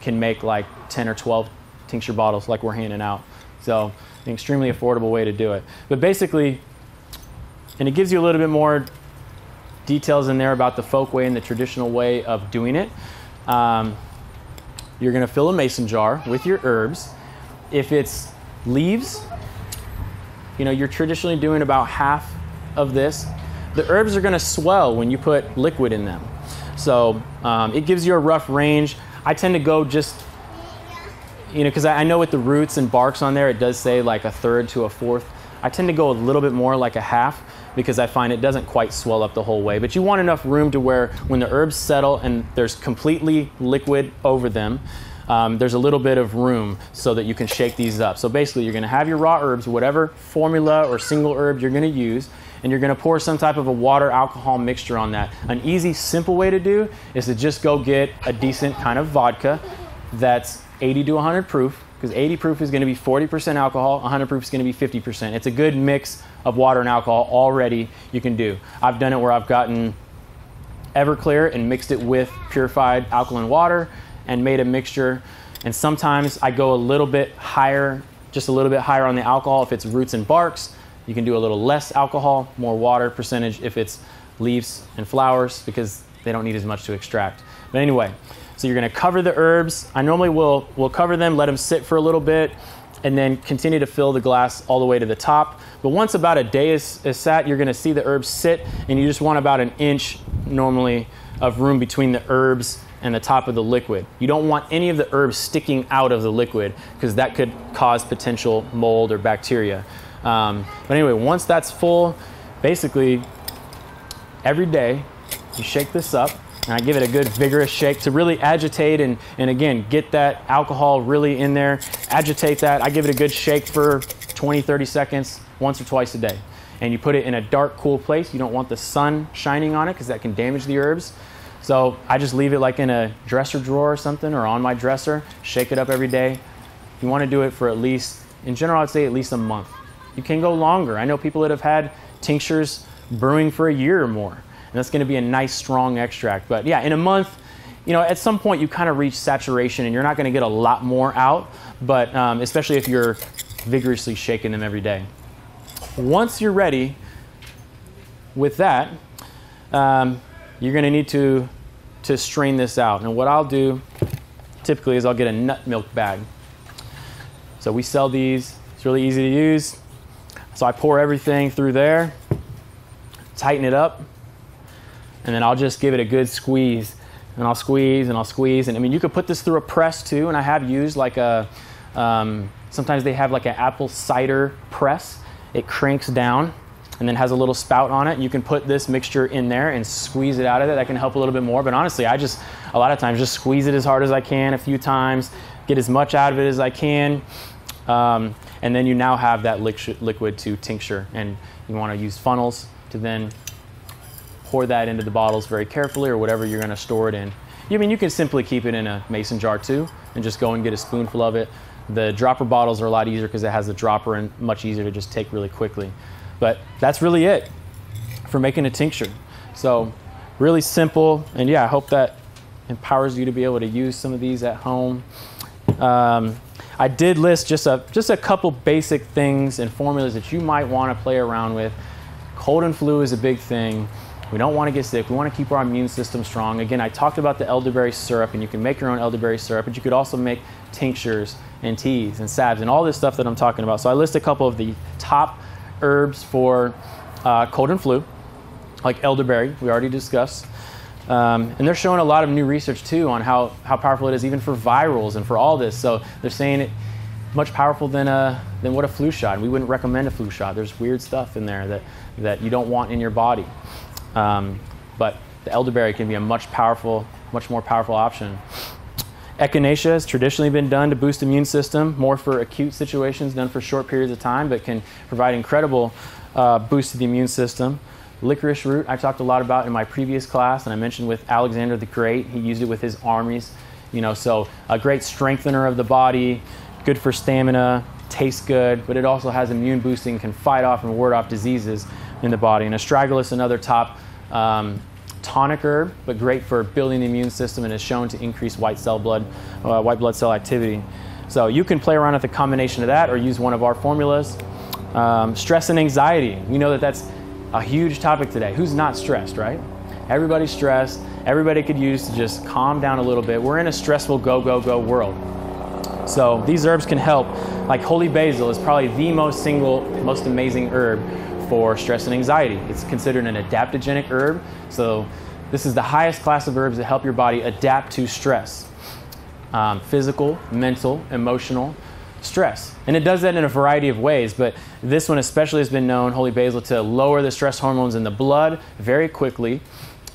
can make like 10 or 12 tincture bottles like we're handing out. So an extremely affordable way to do it. But basically, and it gives you a little bit more details in there about the folk way and the traditional way of doing it. You're going to fill a mason jar with your herbs. If it's leaves, you're traditionally doing about half of this. The herbs are going to swell when you put liquid in them. So it gives you a rough range. I tend to go just, because I know with the roots and barks on there, it does say like 1/3 to 1/4. I tend to go a little bit more, like 1/2, because I find it doesn't quite swell up the whole way. But you want enough room to where when the herbs settle and there's completely liquid over them, there's a little bit of room so that you can shake these up. So basically, you're going to have your raw herbs, whatever formula or single herb you're going to use, and you're going to pour some type of a water alcohol mixture on that. An easy, simple way to do is to just go get a decent kind of vodka that's 80 to 100 proof, because 80 proof is going to be 40% alcohol, 100 proof is going to be 50%. It's a good mix of water and alcohol already you can do. I've done it where I've gotten Everclear and mixed it with purified alkaline water and made a mixture. And sometimes I go a little bit higher, just a little bit higher on the alcohol if it's roots and barks. You can do a little less alcohol, more water percentage if it's leaves and flowers, because they don't need as much to extract. But anyway, so you're going to cover the herbs. I normally will cover them, let them sit for a little bit, and then continue to fill the glass all the way to the top. But once about a day is sat, you're going to see the herbs sit, and you just want about 1 inch normally of room between the herbs and the top of the liquid. You don't want any of the herbs sticking out of the liquid, because that could cause potential mold or bacteria. But anyway, once that's full, basically every day you shake this up, and I give it a good vigorous shake to really agitate and again, get that alcohol really in there, agitate that. I give it a good shake for 20, 30 seconds once or twice a day. And you put it in a dark, cool place. You don't want the sun shining on it, because that can damage the herbs. So I just leave it like in a dresser drawer or something, or on my dresser, shake it up every day. You want to do it for at least, in general, I'd say at least a month. You can go longer. I know people that have had tinctures brewing for a year or more, and that's going to be a nice, strong extract. But yeah, in a month, at some point you kind of reach saturation, and you're not going to get a lot more out, but especially if you're vigorously shaking them every day. Once you're ready with that, you're going to need to strain this out. And what I'll do typically is I'll get a nut milk bag. So we sell these. It's really easy to use. So I pour everything through there, tighten it up, and then I'll just give it a good squeeze. And I'll squeeze and I'll squeeze. And I mean, you could put this through a press too, and I have used like sometimes they have like an apple cider press. It cranks down and then has a little spout on it. You can put this mixture in there and squeeze it out of it. That can help a little bit more. But honestly, I just, a lot of times, just squeeze it as hard as I can a few times, get as much out of it as I can. And And then you now have that liquid to tincture, and you want to use funnels to then pour that into the bottles very carefully, or whatever you're going to store it in. I mean, you can simply keep it in a mason jar too and just go and get a spoonful of it. The dropper bottles are a lot easier because it has a dropper and much easier to just take really quickly. But that's really it for making a tincture. So really simple, and yeah, I hope that empowers you to be able to use some of these at home. I did list just a couple basic things and formulas that you might want to play around with. Cold and flu is a big thing. We don't want to get sick. We want to keep our immune system strong. Again, I talked about the elderberry syrup, and you can make your own elderberry syrup, but you could also make tinctures and teas and salves and all this stuff that I'm talking about. So I list a couple of the top herbs for cold and flu, like elderberry, we already discussed. And they're showing a lot of new research too on how powerful it is even for virals and for all this. So they're saying it much powerful than what a flu shot. We wouldn't recommend a flu shot. There's weird stuff in there that you don't want in your body. But the elderberry can be a much more powerful option. Echinacea has traditionally been done to boost the immune system, more for acute situations, done for short periods of time, but can provide incredible boost to the immune system. Licorice root, I talked a lot about in my previous class, and I mentioned with Alexander the Great. He used it with his armies, so a great strengthener of the body, good for stamina, tastes good, but it also has immune boosting, can fight off and ward off diseases in the body. And astragalus, another top tonic herb, but great for building the immune system, and is shown to increase white blood cell activity. So you can play around with a combination of that or use one of our formulas. Stress and anxiety, we know that that's a huge topic today. Who's not stressed, right? Everybody's stressed. Everybody could use to just calm down a little bit. We're in a stressful go, go, go world. So these herbs can help. Like holy basil is probably the most amazing herb for stress and anxiety. It's considered an adaptogenic herb. So this is the highest class of herbs that help your body adapt to stress. Physical, mental, emotional stress. And it does that in a variety of ways, but this one especially has been known, holy basil, to lower the stress hormones in the blood very quickly,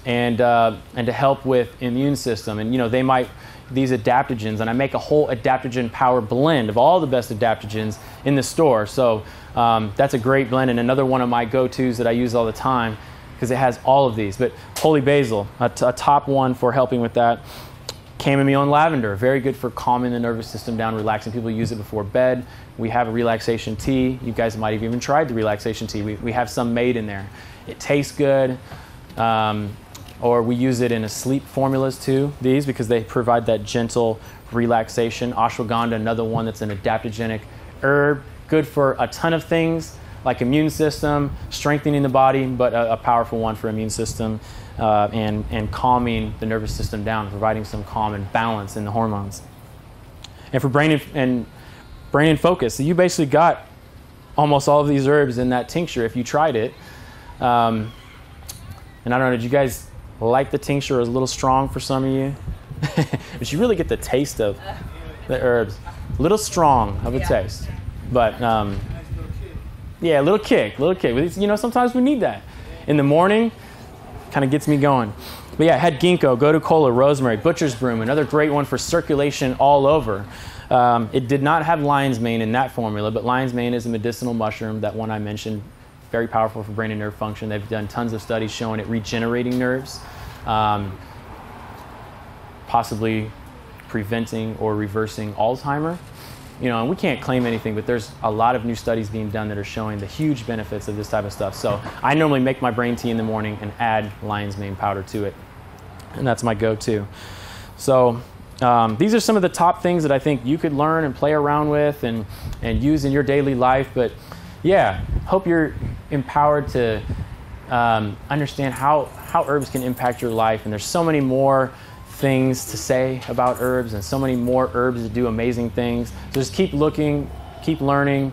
and to help with immune system. And these adaptogens, and I make a whole adaptogen power blend of all the best adaptogens in the store. So that's a great blend, and another one of my go-tos that I use all the time because it has all of these. But holy basil, a top one for helping with that. Chamomile and lavender, very good for calming the nervous system down, relaxing. People use it before bed. We have a relaxation tea. You guys might have even tried the relaxation tea. We have some made in there. It tastes good. Or we use it in sleep formulas too, these, because they provide that gentle relaxation. Ashwagandha, another one that's an adaptogenic herb, good for a ton of things like immune system, strengthening the body, but a powerful one for immune system and calming the nervous system down, providing some calm and balance in the hormones. And for brain and focus, so you basically got almost all of these herbs in that tincture if you tried it. And I don't know, did you guys like the tincture? It was a little strong for some of you. But you really get the taste of the herbs. A little strong of a taste. But yeah, a little kick. Sometimes we need that. In the morning, kind of gets me going. But yeah, I had ginkgo, gotu-kola, rosemary, butcher's broom, another great one for circulation all over. It did not have lion's mane in that formula, but lion's mane is a medicinal mushroom, that one I mentioned, very powerful for brain and nerve function. They've done tons of studies showing it regenerating nerves, possibly preventing or reversing Alzheimer. And we can't claim anything, but there's a lot of new studies being done that are showing the huge benefits of this type of stuff. So I normally make my brain tea in the morning and add lion's mane powder to it, and that's my go-to. So these are some of the top things that I think you could learn and play around with and use in your daily life. But yeah, hope you're empowered to understand how herbs can impact your life. And there's so many more things to say about herbs, and so many more herbs that do amazing things. So just keep looking, keep learning,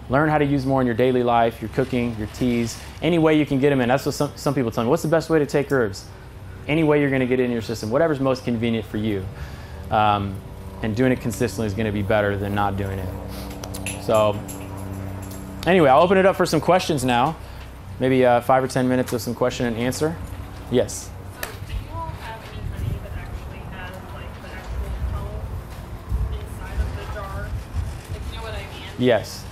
learn how to use more in your daily life, your cooking, your teas, any way you can get them in. That's what some people tell me. What's the best way to take herbs? Any way you're going to get it in your system, whatever's most convenient for you. And doing it consistently is going to be better than not doing it. So anyway, I'll open it up for some questions now. Maybe 5 or 10 minutes of some question and answer. Yes? So do you all have any honey that actually has like the actual comb inside of the jar? Like, you know what I mean? Yes.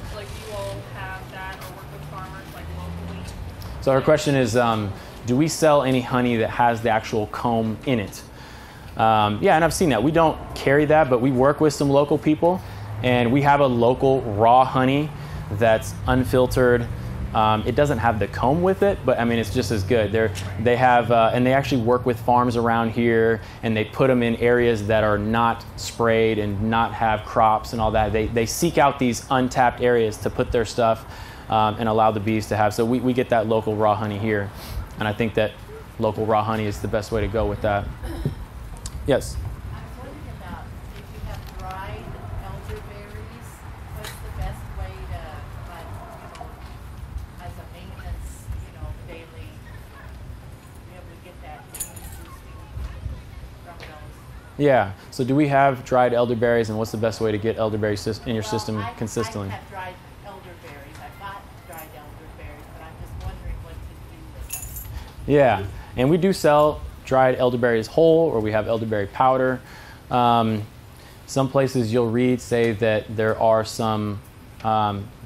So her question is, do we sell any honey that has the actual comb in it? Yeah, and I've seen that. We don't carry that, but we work with some local people, and we have a local raw honey that's unfiltered. It doesn't have the comb with it, but I mean, it's just as good. They have, and they actually work with farms around here, and they put them in areas that are not sprayed and not have crops and all that. They seek out these untapped areas to put their stuff and allow the bees to have. So we get that local raw honey here, and I think that local raw honey is the best way to go with that. Yes? I was wondering about if you have dried elderberries, what's the best way to, like, you know, as a maintenance, you know, daily, be able to get that immune boosting from those? Yeah. So do we have dried elderberries, and what's the best way to get elderberries in your system I consistently? have dried elderberries. I got dried elderberries, but I'm just wondering what to do with them. Yeah, and we do sell dried elderberries whole, or we have elderberry powder. Some places you'll read say that there are some,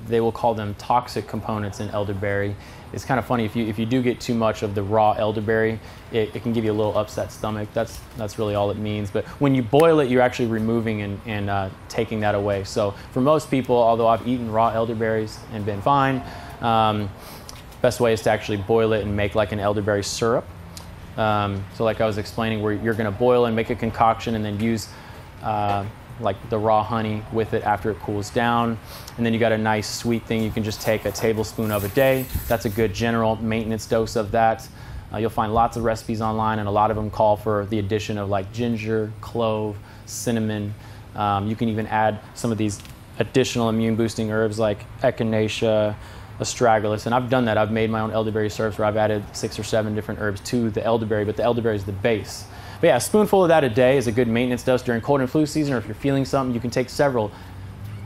they will call them toxic components in elderberry. It's kind of funny, if you do get too much of the raw elderberry, it can give you a little upset stomach. That's really all it means. But when you boil it, you're actually removing and taking that away. So for most people, although I've eaten raw elderberries and been fine, best way is to actually boil it and make like an elderberry syrup. So like I was explaining, where you're going to boil and make a concoction and then use like the raw honey with it after it cools down. And then you got a nice sweet thing. You can just take a tablespoon of a day. That's a good general maintenance dose of that. You'll find lots of recipes online, and a lot of them call for the addition of like ginger, clove, cinnamon. You can even add some of these additional immune boosting herbs like echinacea, astragalus, and I've done that. I've made my own elderberry syrups where I've added 6 or 7 different herbs to the elderberry, but the elderberry is the base. But yeah, a spoonful of that a day is a good maintenance dose during cold and flu season, or if you're feeling something, you can take several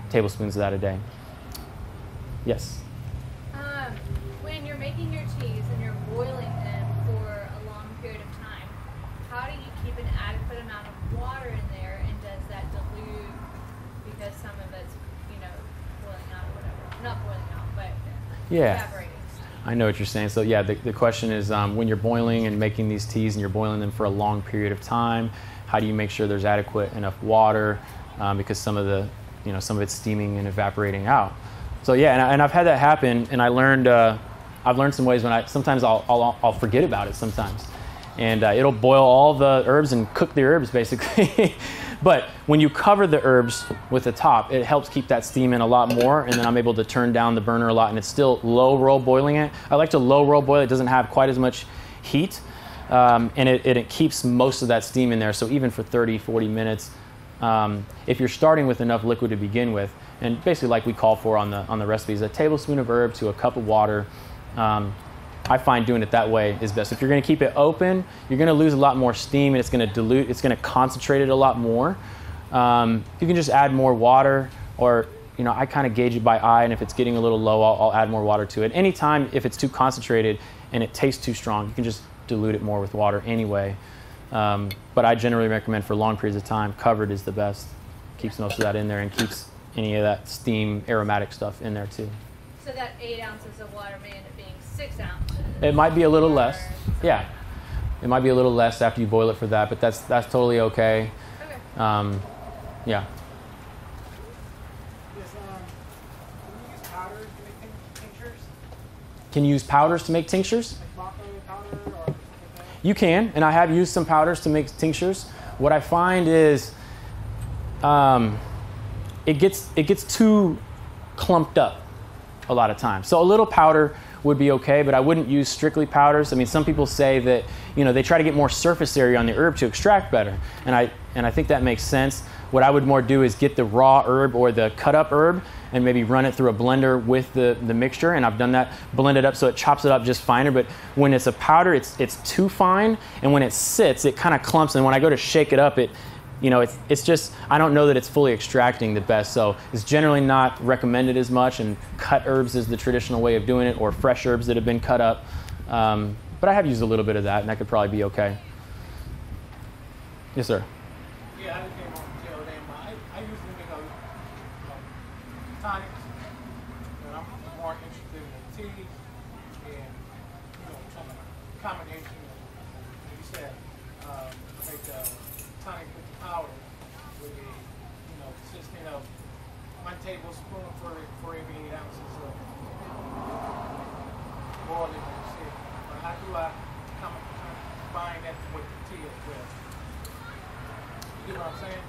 tablespoons of that a day. Yes? When you're making your teas and you're boiling them for a long period of time, how do you keep an adequate amount of water in there, and does that dilute because some of it's, you know, boiling out or whatever? Not boiling out, but Yeah. evaporating. I know what you're saying. So yeah, the question is, when you're boiling and making these teas and you're boiling them for a long period of time, how do you make sure there's adequate enough water, because some of the, some of it's steaming and evaporating out. So yeah, and I've had that happen, and I've learned some ways when sometimes I'll forget about it sometimes, and it'll boil all the herbs and cook the herbs basically. But when you cover the herbs with the top, it helps keep that steam in a lot more, and then I'm able to turn down the burner a lot, and it's still low roll boiling it. I like to low roll boil it. It doesn't have quite as much heat, and it keeps most of that steam in there. So even for 30, 40 minutes, if you're starting with enough liquid to begin with, and basically like we call for on the recipes, a tablespoon of herb to a cup of water, I find doing it that way is best. If you're going to keep it open, you're going to lose a lot more steam, and it's going to dilute, it's going to concentrate it a lot more. You can just add more water, or I kind of gauge it by eye, and if it's getting a little low, I'll add more water to it. Anytime if it's too concentrated and it tastes too strong, you can just dilute it more with water anyway. But I generally recommend for long periods of time, covered is the best. Keeps most of that in there and keeps any of that steam aromatic stuff in there too. So that 8 ounces of water may end up being 6 ounces. It might be a little or less. something. Yeah. It might be a little less after you boil it for that, but that's totally okay. Okay. Yeah. Can you use powders to make tinctures? Can you use powders to make tinctures? Like broccoli powder or something like that? You can, and I have used some powders to make tinctures. What I find is it gets too clumped up a lot of times. So a little powder would be okay, but I wouldn't use strictly powders. I mean, some people say that they try to get more surface area on the herb to extract better, and I think that makes sense. What I would more do is get the raw herb or the cut up herb and maybe run it through a blender with the mixture, and I've done that, blend it up so it chops it up just finer. But when it's a powder, it's too fine, and when it sits, it kind of clumps, and when I go to shake it up, it's just, I don't know that it's fully extracting the best. So it's generally not recommended as much, and cut herbs is the traditional way of doing it, or fresh herbs that have been cut up. But I have used a little bit of that, and that could probably be okay. Yes, sir. Yeah, I became on the other day, but I usually make tonics, and I'm more interested in tea and combination. You said make the tonic with the powder would be, consisting of 1 tablespoon for every 8 ounces of boiling shit. But how do I combine that with the tea as well? You get what I'm saying?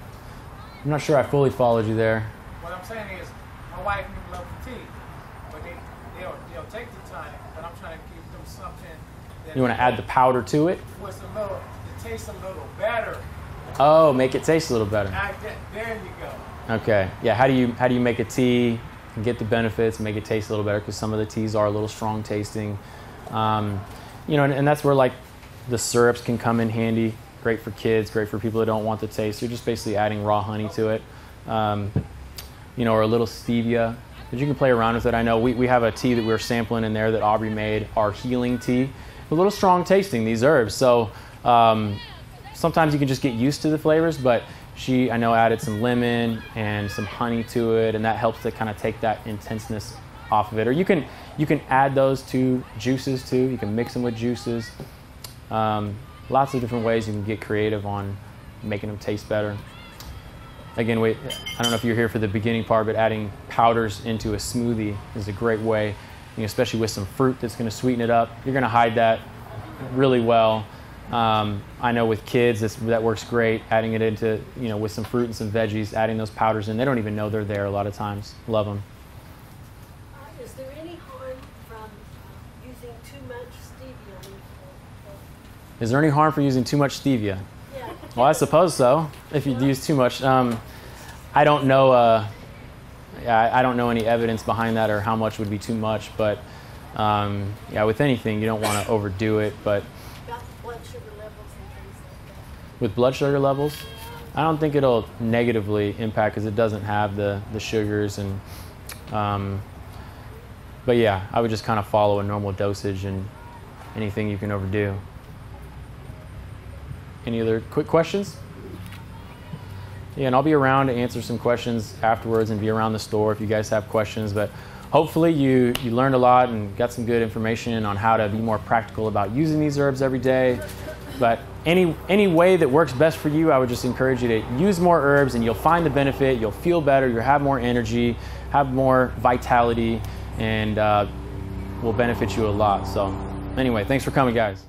I'm not sure I fully followed you there. What I'm saying is, my wife and them love the tea, but they'll take the tonic, but I'm trying to give them something that You want to add the powder to it? was a little, it tastes a little better. Oh, make it taste a little better. There you go. Okay. Yeah. How do you make a tea and get the benefits, make it taste a little better? Because some of the teas are a little strong tasting. And that's where like the syrups can come in handy. Great for kids. Great for people that don't want the taste. You're just basically adding raw honey to it. Or a little stevia. But you can play around with it. I know we have a tea that we're sampling in there that Aubrey made, our healing tea. A little strong tasting, these herbs. So sometimes you can just get used to the flavors, but she, I know, added some lemon and some honey to it, and that helps to kind of take that intenseness off of it. Or you can add those to juices too. You can mix them with juices. Lots of different ways you can get creative on making them taste better. Again, I don't know if you're here for the beginning part, but adding powders into a smoothie is a great way, especially with some fruit that's going to sweeten it up. You're going to hide that really well. I know with kids that works great, adding it into, with some fruit and some veggies, adding those powders in. They don't even know they're there a lot of times. Love them. Is there any harm from using too much stevia? Is there any harm for using too much stevia? Yeah. Well, I suppose so, if you use too much. I don't know. I don't know any evidence behind that or how much would be too much. But with anything, you don't want to overdo it. But About blood sugar levels and things like that. with blood sugar levels, I don't think it'll negatively impact because it doesn't have the sugars and. But yeah, I would just kind of follow a normal dosage and anything you can overdo. Any other quick questions? Yeah, and I'll be around to answer some questions afterwards and be around the store if you guys have questions. But hopefully you learned a lot and got some good information on how to be more practical about using these herbs every day. But any way that works best for you, I would just encourage you to use more herbs and you'll find the benefit, you'll feel better, you'll have more energy, have more vitality, and will benefit you a lot. So anyway, thanks for coming, guys.